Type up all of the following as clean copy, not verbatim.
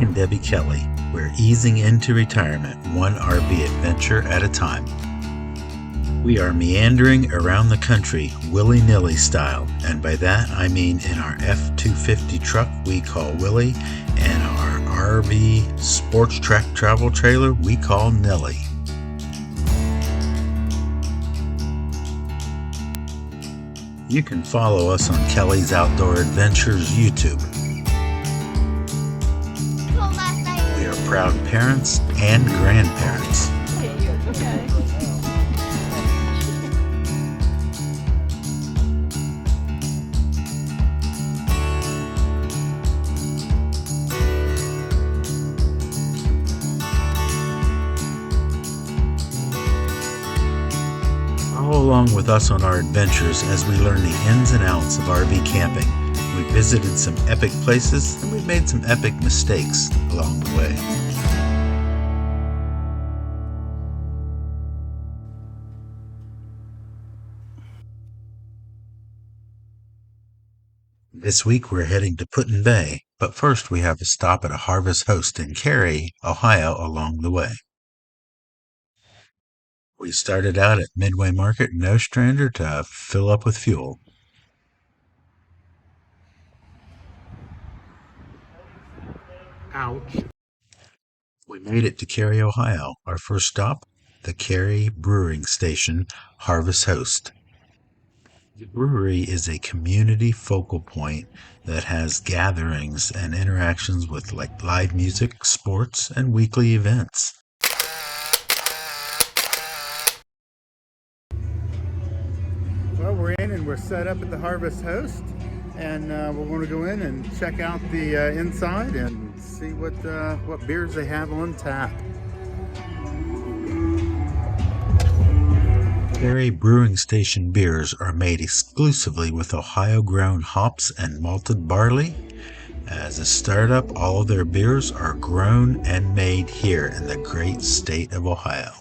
and Debbie Kelly. We're easing into retirement, one RV adventure at a time. We are meandering around the country, willy-nilly style, and by that I mean in our F-250 truck we call Willie, and our RV sports track travel trailer we call Nellie. You can follow us on Kelly's Outdoor Adventures YouTube. We are proud parents and grandparents. Follow along with us on our adventures as we learn the ins and outs of RV camping. We visited some epic places and we've made some epic mistakes along the way. This week we're heading to Put in Bay, but first we have a stop at a Harvest Host in Carey, Ohio along the way. We started out at Midway Market in Ostrander to fill up with fuel. Ouch. We made it to Carey, Ohio. Our first stop, the Carey Brewing Station Harvest Host. The brewery is a community focal point that has gatherings and interactions with live music, sports, and weekly events. Well, we're in and we're set up at the Harvest Host, and we're going to go in and check out the inside and see what beers they have on tap. Carey Brewing Station beers are made exclusively with Ohio-grown hops and malted barley. As a startup, all of their beers are grown and made here in the great state of Ohio.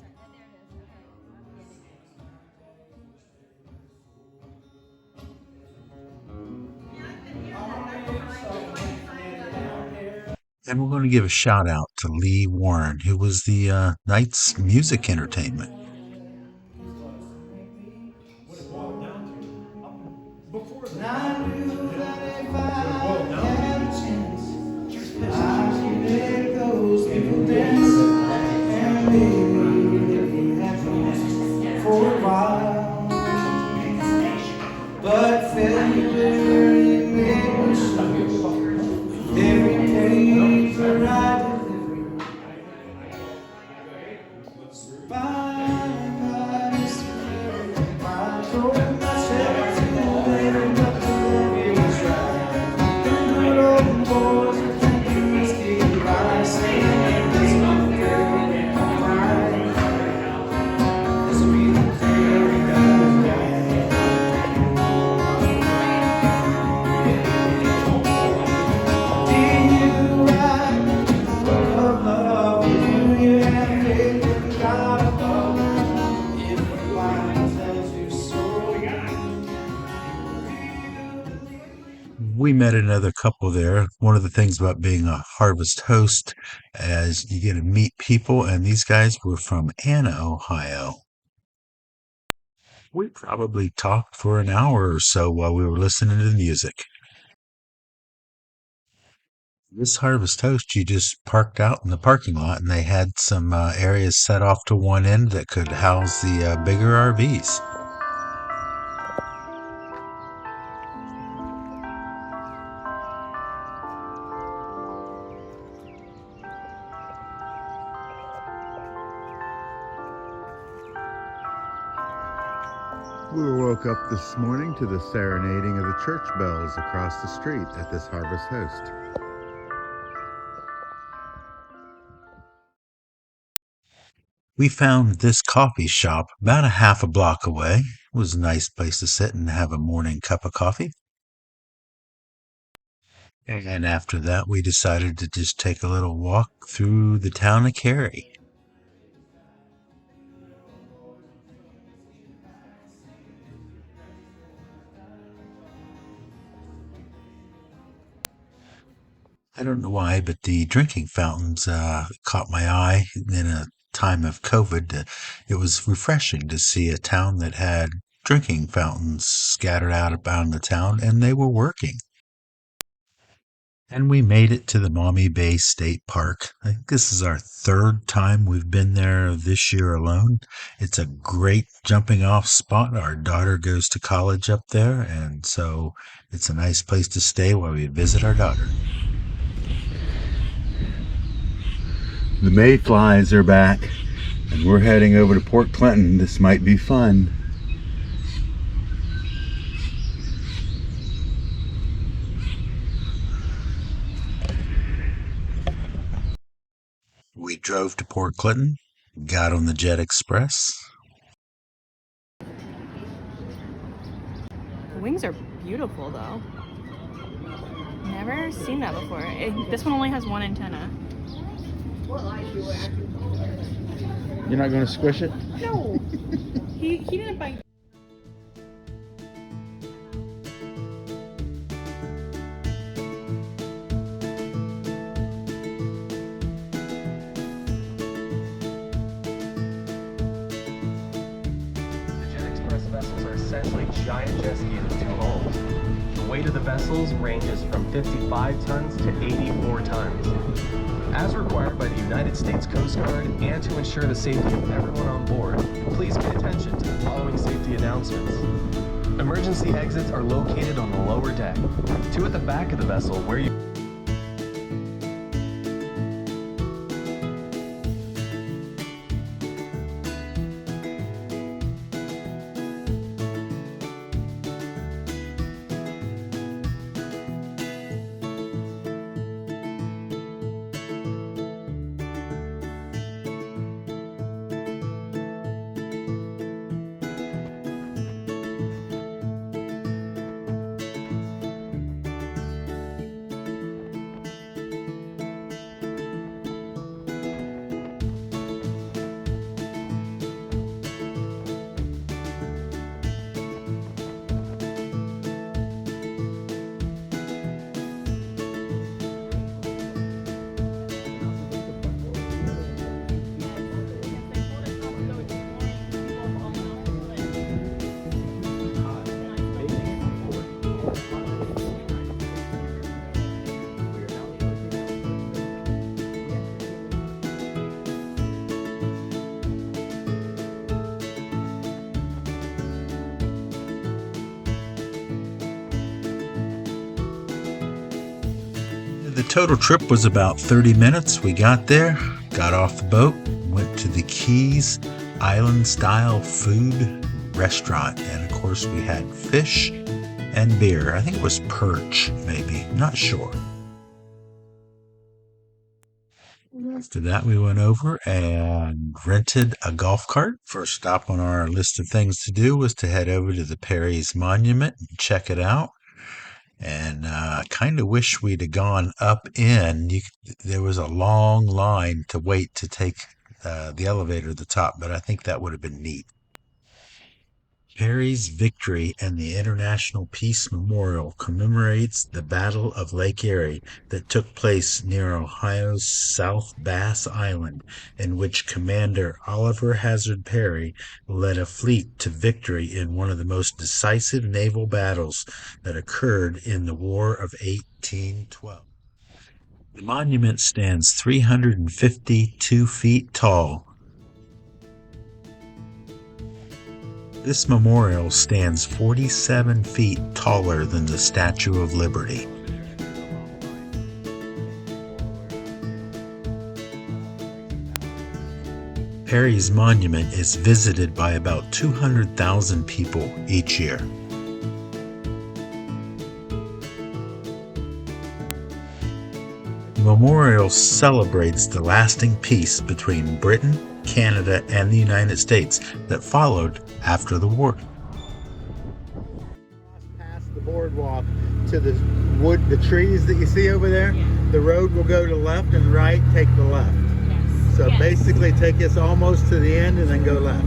And we're going to give a shout out to Lee Warren, who was the night's music entertainment. We met another couple there. One of the things about being a Harvest Host is you get to meet people, and these guys were from Anna, Ohio. We probably talked for an hour or so while we were listening to the music. This Harvest Host, you just parked out in the parking lot, and they had some areas set off to one end that could house the bigger RVs. We woke up this morning to the serenading of the church bells across the street at this Harvest Host. We found this coffee shop about a half a block away. It was a nice place to sit and have a morning cup of coffee. And after that, we decided to just take a little walk through the town of Carey. I don't know why, but the drinking fountains caught my eye in a time of COVID. It was refreshing to see a town that had drinking fountains scattered out about the town, and they were working. And we made it to the Maumee Bay State Park. I think this is our third time we've been there this year alone. It's a great jumping off spot. Our daughter goes to college up there, and so it's a nice place to stay while we visit our daughter. The mayflies are back, and we're heading over to Port Clinton. This might be fun. We drove to Port Clinton, got on the Jet Express. The wings are beautiful though. Never seen that before. This one only has one antenna. You're not going to squish it? No. he didn't bite. Vessels are essentially giant jet skis with two hulls. The weight of the vessels ranges from 55 tons to 84 tons. As required by the United States Coast Guard and to ensure the safety of everyone on board, please pay attention to the following safety announcements. Emergency exits are located on the lower deck. Two at the back of the vessel where you The total trip was about 30 minutes. We got there, got off the boat, went to the Keys Island-style food restaurant, and of course we had fish and beer. I think it was perch, maybe, not sure. After that, we went over and rented a golf cart. First stop on our list of things to do was to head over to the Perry's Monument and check it out. And kind of wish we'd have gone up in. There was a long line to wait to take the elevator to the top, but I think that would have been neat. Carey's victory and the International Peace Memorial commemorates the Battle of Lake Erie that took place near Ohio's South Bass Island, in which Commander Oliver Hazard Perry led a fleet to victory in one of the most decisive naval battles that occurred in the War of 1812. The monument stands 352 feet tall. This memorial stands 47 feet taller than the Statue of Liberty. Perry's monument is visited by about 200,000 people each year. The memorial celebrates the lasting peace between Britain, Canada, and the United States that followed after the war. Past the boardwalk to the trees that you see over there, the road will go to the left and right, take the left. Yes. So Yes. basically take us almost to the end and then go left.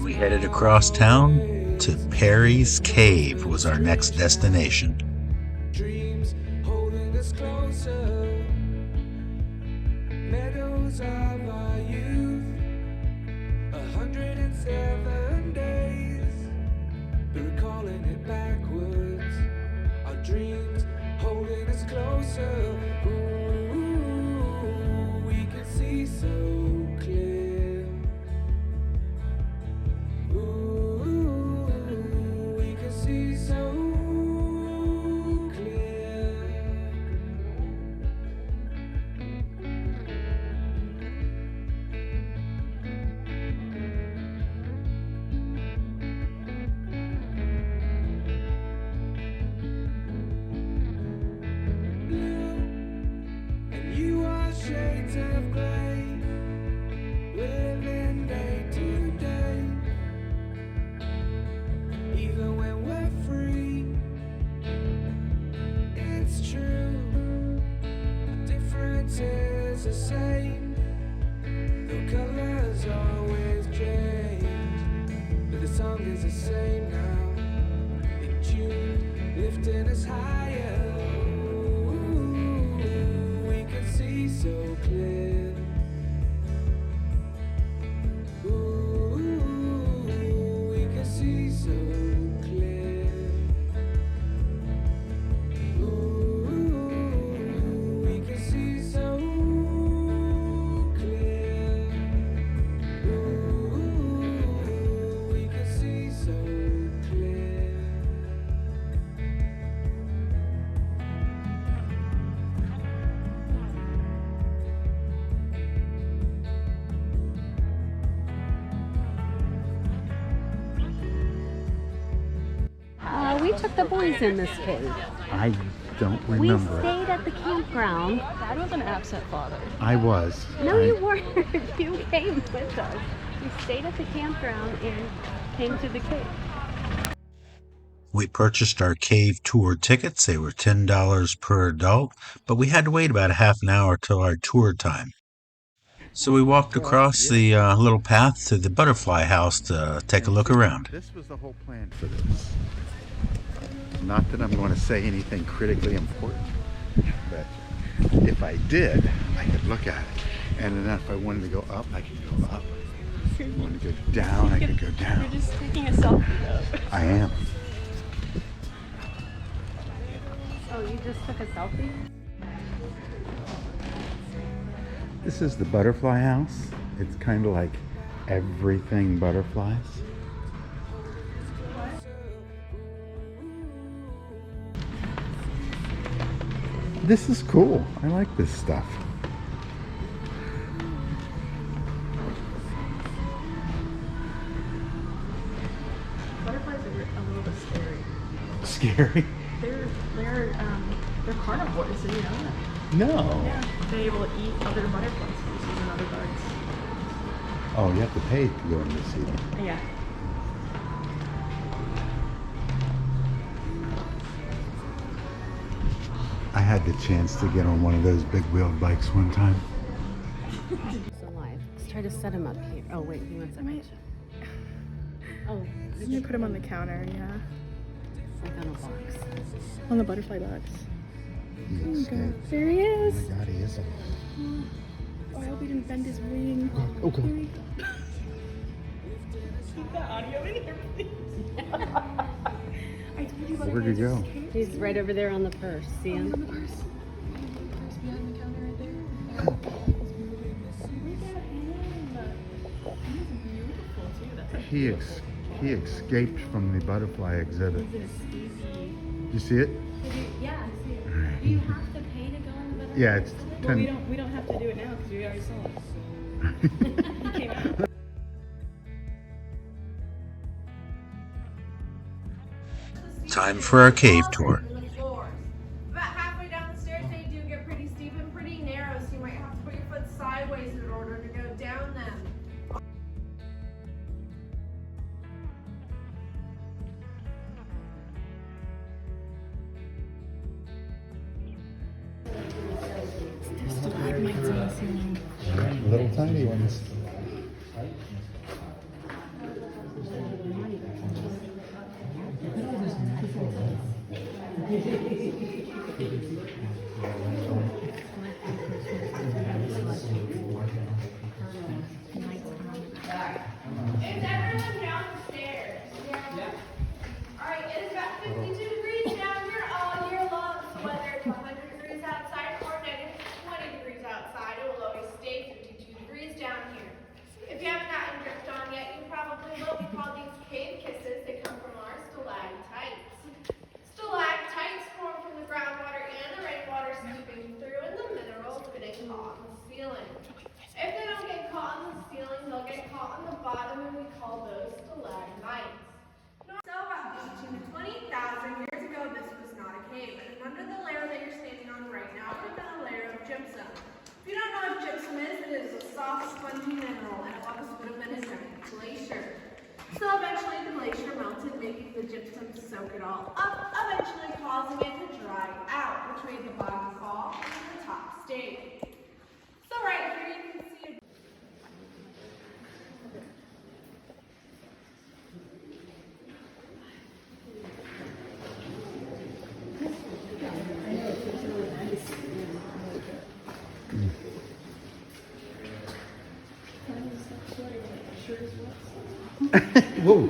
We headed across town to Perry's Cave was our next destination. Dreams holding us closer, meadows of our youth, 107 days, but recalling it backwards, our dreams holding us closer. Ooh, we can see so clear. Ooh, we can see so clear. Blue, and you are shades of gray, living day to day. Even when we're free, it's true. The difference is the same. The colors always change, but the song is the same now. In June, lifting us higher. Ooh, we can see so clear. Ooh, we can see so clear. Ooh, we can see so clear. Ooh, we can see so clear. We took the boys in this cave. I don't We remember. stayed at the campground. Dad was an absent father. I was. No, you weren't. You came with us. We stayed at the campground and came to the cave. We purchased our cave tour tickets. They were $10 per adult, but we had to wait about a half an hour till our tour time. So we walked across the little path to the butterfly house to take a look around. This was the whole plan for this. Not that I'm going to say anything critically important, but if I did, I could look at it. And then if I wanted to go up, I could go up. If I wanted to go down, I could go down. You're just taking a selfie though. I am. Oh, you just took a selfie? This is the butterfly house. It's kind of like everything butterflies. This is cool. I like this stuff. Butterflies are a little bit scary. Scary? They're carnivores, so you know that. No. Yeah. They're able to eat other butterfly species and other bugs. Oh, you have to pay to go in to see them. Yeah. I had the chance to get on one of those big wheeled bikes one time. He's alive. Let's try to set him up here. Oh, wait, he wants a picture. Oh, You put them on the counter, yeah. like on a box. On the butterfly box. He escaped. There he is. Oh my God, he is alive. Oh, I hope he didn't bend his wing. Oh, God. Here we go. Keep that audio in here, please. I told you Where'd he go? He's right over there on the purse. See him? The purse. Purse behind the counter right there. Look at him. He's beautiful too. That's a He escaped from the butterfly exhibit. he's in a Stevie. You see it? Yeah, I see it. Do you have to pay to go on the butterfly? Yeah, it's Well, 10. we don't have to do it now because we already saw it. He came out. Time for our cave tour. About halfway down the stairs, they do get pretty steep and pretty narrow, so you might have to put your foot sideways in order to go down them. There's stalagmites on the ceiling. Little tiny ones. Is everyone downstairs? Yeah. Alright, it is about 52 degrees down here all year long. So whether it's 100 degrees outside or negative 20 degrees outside, it will always stay 52 degrees down here. If you haven't gotten dripped on yet, you probably will. We call these cave kisses. They come from our stalactites. Stalactites form from the groundwater and the rainwater seeping through, and the minerals getting caught in the ceiling. If they don't get caught in the ceiling, they'll get caught on the bottom, and we call those stalagmites. So about 18 to 20,000 years ago, this was not a cave, and under the layer that you're standing on right now would have been a layer of gypsum. If you don't know what gypsum is, it is a soft, spongy mineral, and what this would have been a giant glacier. So eventually the glacier melted, making the gypsum soak it all up, eventually causing it to dry out, which made the bottom fall and the top stayed. So right here you can see a Whoa.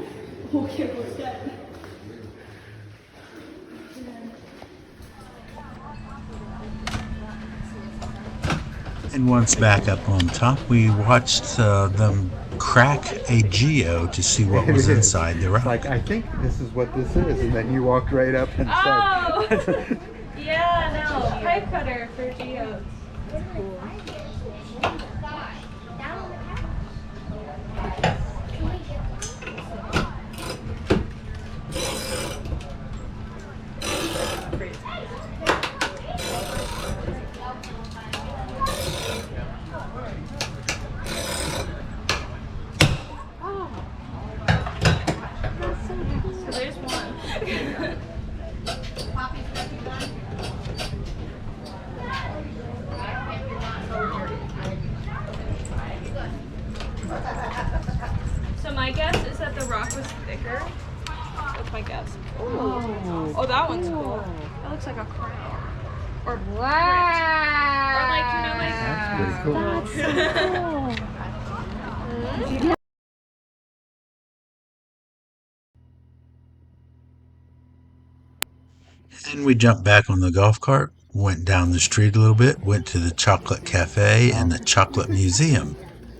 And once back up on top, we watched them crack a geo to see what was inside the rock. Like, I think this is what this is, and then you walked right up and said. Yeah, no. Pipe cutter for geodes. There's one. So my guess is that the rock was thicker. That's my guess. Oh, that one's cool. That looks like a crown. Or wow. Or like, you know, like That's pretty cool. That's so cool. And we jumped back on the golf cart, went down the street a little bit, went to the Chocolate Cafe and the Chocolate Museum.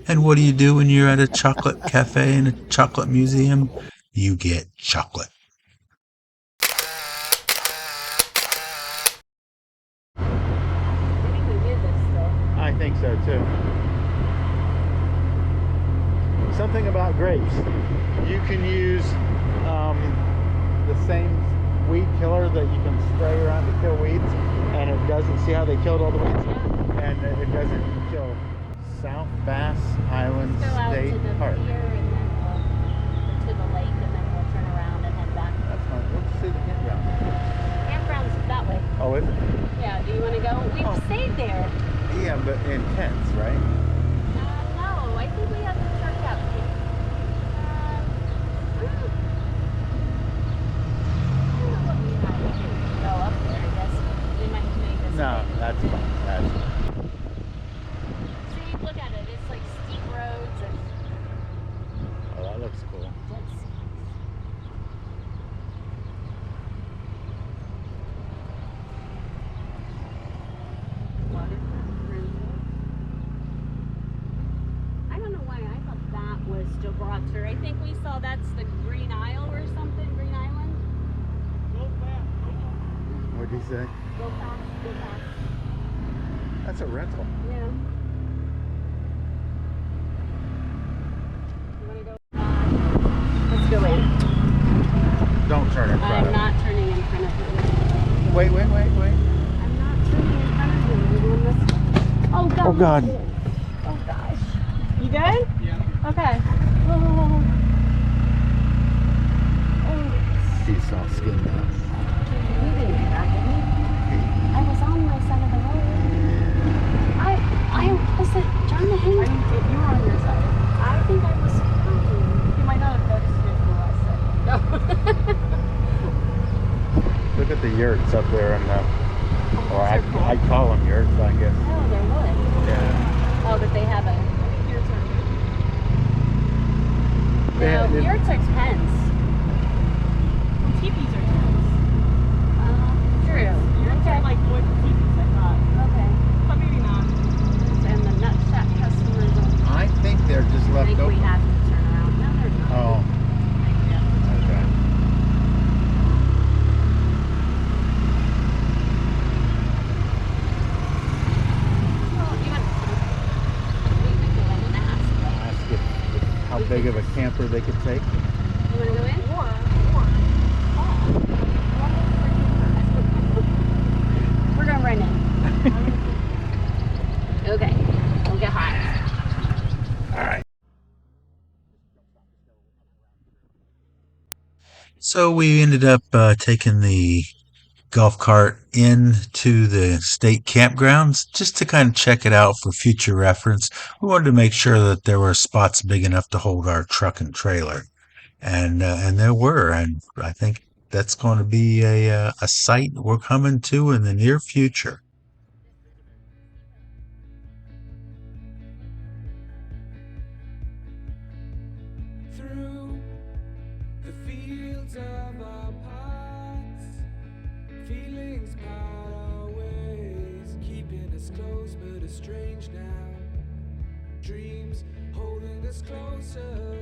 And what do you do when you're at a chocolate cafe and a chocolate museum? You get chocolate. I think so too. Something about grapes. You can use the same weed killer that you can spray around to kill weeds, and it doesn't. See how they killed all the weeds, and it doesn't kill. South Bass Island Go out State to the Park. pier and then we'll to the lake and then we'll turn around and head back. That's fine. Let's see the campground. Campground's that way. Oh, is it? Yeah, do you want to go? We've stayed there. Yeah, but in tents, right? No, I think we have to check out. I don't know what we have. We can go up there, I guess. We might make this. No, that's fine. That's fine. See, look at it. It's like steep roads and Oh, that looks cool. dead sea. I don't know why I thought that was Gibraltar. I think we saw that's the Green Isle or something. Green Island. What did he say? Go fast, go fast. That's a rental. Yeah. You want to go? Let's go in. Don't turn in front I'm of not turning in front of you. Wait. I'm not turning in front of you. We're doing this. Oh God. Oh, God. Oh gosh. You good? Yeah. Okay. Oh. He's all skinned up. We didn't do that, did we? I was on my side of the road. I was it John the Hen? You were on your side. I think I was talking. You might not have noticed it until I said. No. Look at the yurts up there in the, or I'd call them yurts, I guess. Oh, they're wood. Yeah. Oh, but they have a. Yours are No, They- yurts are tents. teepees are tents. True. Yours are like wood teepees, I thought. Okay. But maybe not. And the nut shack customers don't I think they're just left think we open. have to turn around. No, they're not. Oh, okay. Well, you want, we could go in and ask. Ask if how big of a camper they could take. You want to go in? Or. We're going right in. Okay. Don't get hot. All right. So we ended up taking the golf cart into the state campgrounds just to kind of check it out for future reference. We wanted to make sure that there were spots big enough to hold our truck and trailer, and there were, and I think that's going to be a site we're coming to in the near future. Through the fields of our paths, feelings part our ways, keeping us close but estranged now. Dreams holding us closer,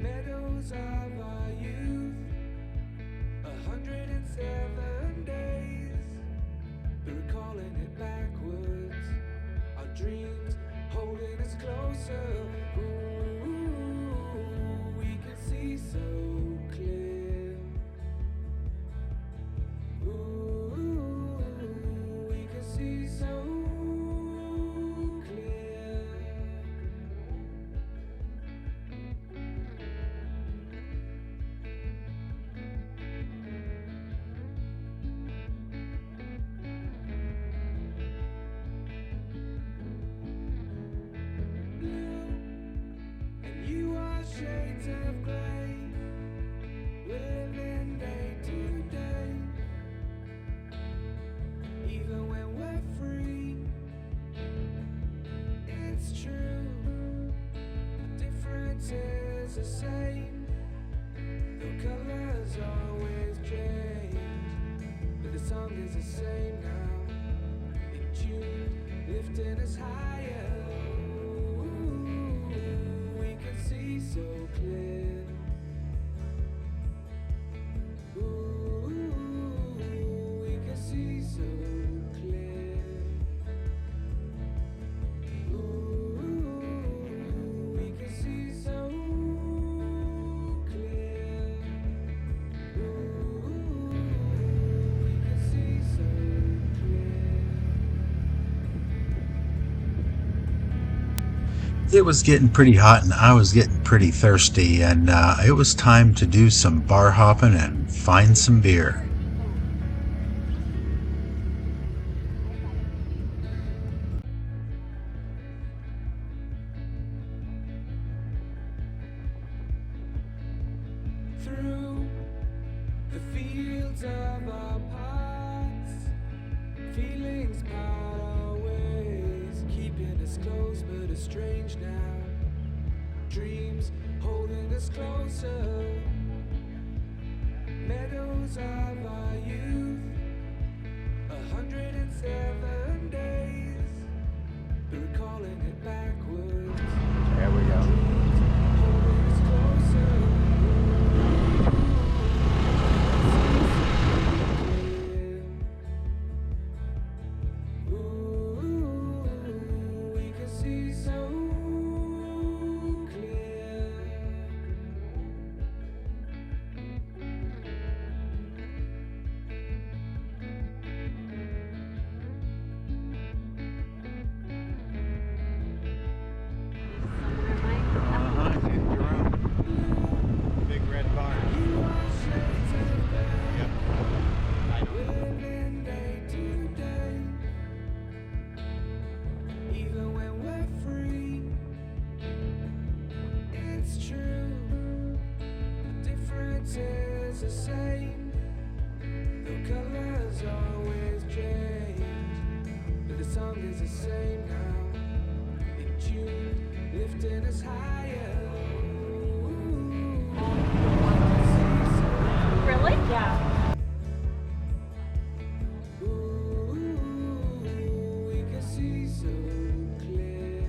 meadows of our youth, 107 days, but recalling it backwards. Our dreams holding us closer. Ooh, we can see so clear. Ooh, we can see so clear. And you are shades of grey, living day to day. Even when we're free, it's true. The difference is the same. The colors always change, but the song is the same now. In June, lifting us higher. We can see so clear. Ooh, we can see so clear. Ooh, we can see so clear. Ooh, we can see so clear. It was getting pretty hot and I was getting pretty thirsty, and it was time to do some bar hopping and find some beer. Through the fields of our paths, feelings part our ways, keeping us close but estranged now. Dreams holding us closer, meadows of our youth, 107 days, but recalling it backwards. There we go. Holding us closer. Ooh, we can see so clear. Uh-huh, in your own big red barn. Yep. Living day to day, even when we're free, it's true. The difference is the same. The colors always change, but the song is the same now. In June, lifting us higher. Really? Yeah. We can see so clear.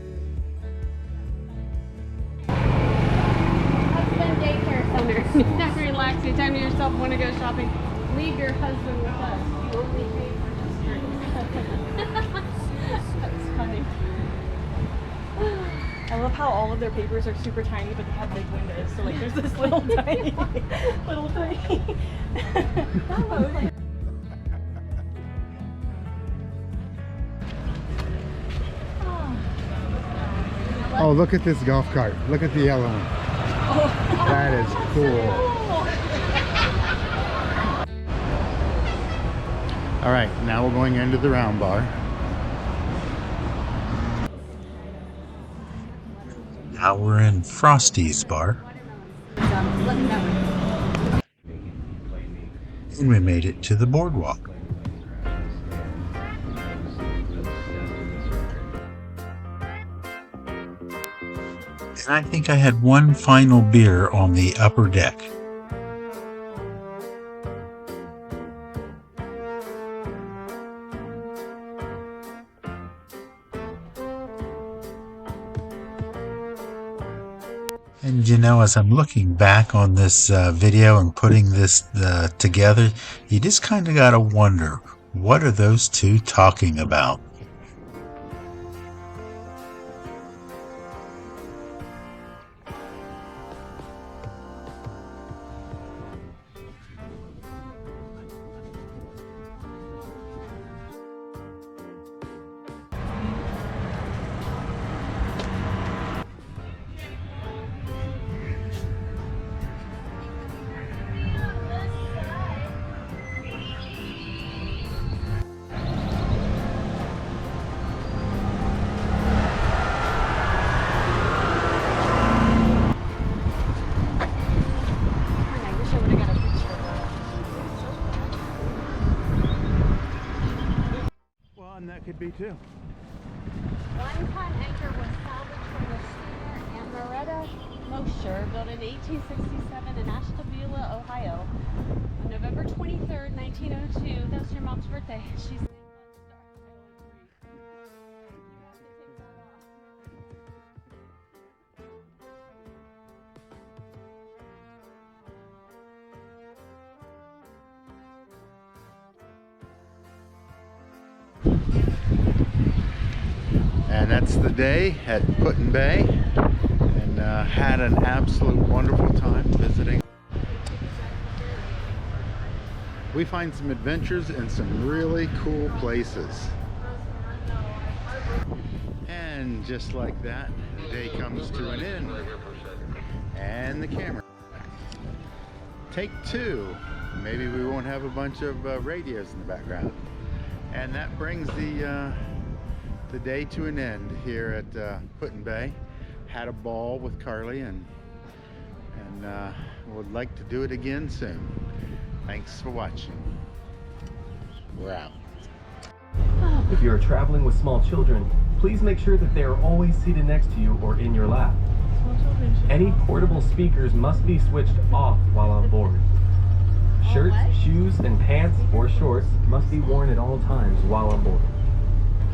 Husband daycare center. Never relax. Anytime you yourself want to go shopping, leave your husband with us. You only pay for his That's funny. I love how all of their papers are super tiny, but they have big windows. So like, there's this little tiny, little tiny. Oh, look at this golf cart. Look at the yellow one. That is cool. All right, now we're going into the round bar. Now we're in Frosty's bar. And we made it to the boardwalk. And I think I had one final beer on the upper deck. And you know, as I'm looking back on this video and putting this together, you just kind of gotta wonder, what are those two talking about? Well, and that could be too. One-ton anchor was salvaged from the steamer Amaretta Mosher, built in 1867 in Ashtabula, Ohio. On November 23rd, 1902, that was your mom's birthday. She's And that's the day at Put-in-Bay, and had an absolute wonderful time visiting. We find some adventures in some really cool places. And just like that, the day comes to an end. And the camera. Take two. Maybe we won't have a bunch of radios in the background. And that brings the day to an end here at Put-in-Bay. Had a ball with Carly and would like to do it again soon. Thanks for watching. We're out. If you are traveling with small children, please make sure that they are always seated next to you or in your lap. Any portable speakers must be switched off while on board. Shirts, shoes, and pants or shorts must be worn at all times while on board.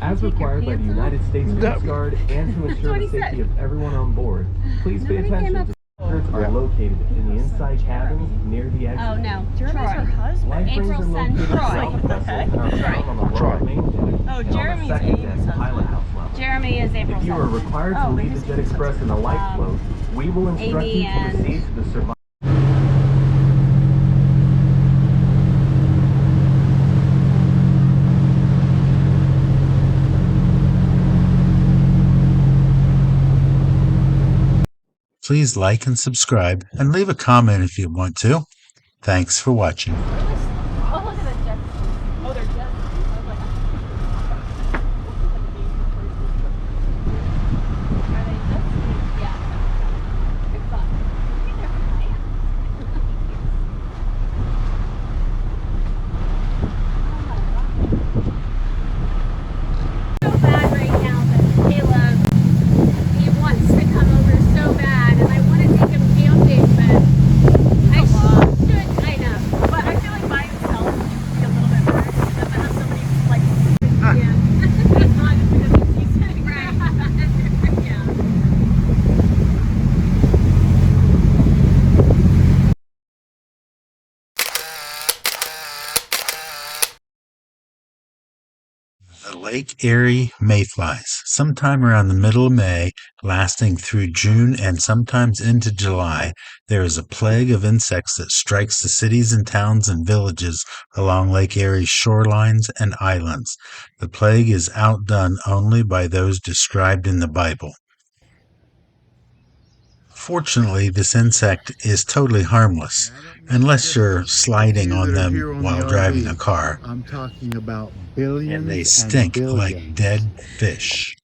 As required by the United States Coast Guard and to ensure the safety of everyone on board, please pay attention to shirts are located in the inside cabins near the exit. Oh no, Jeremy's her husband. Life rings April are located sent throughout the vessel and are found on the lower main deck Oh, and on the Jeremy's second Amy's deck husband. pilot house level. Jeremy is April If you are required to leave the Jet Express in a life float, we will instruct Amy you to and- proceed to the survival. Please like and subscribe and leave a comment if you want to. Thanks for watching. Oh, look at the jet. Oh, they're jet. Are they just? Yeah. Good fun. Lake Erie mayflies. Sometime around the middle of May, lasting through June and sometimes into July, there is a plague of insects that strikes the cities and towns and villages along Lake Erie's shorelines and islands. The plague is outdone only by those described in the Bible. Fortunately, this insect is totally harmless, unless you're sliding on them while driving a car, I'm talking about billions and they and stink billions. like dead fish.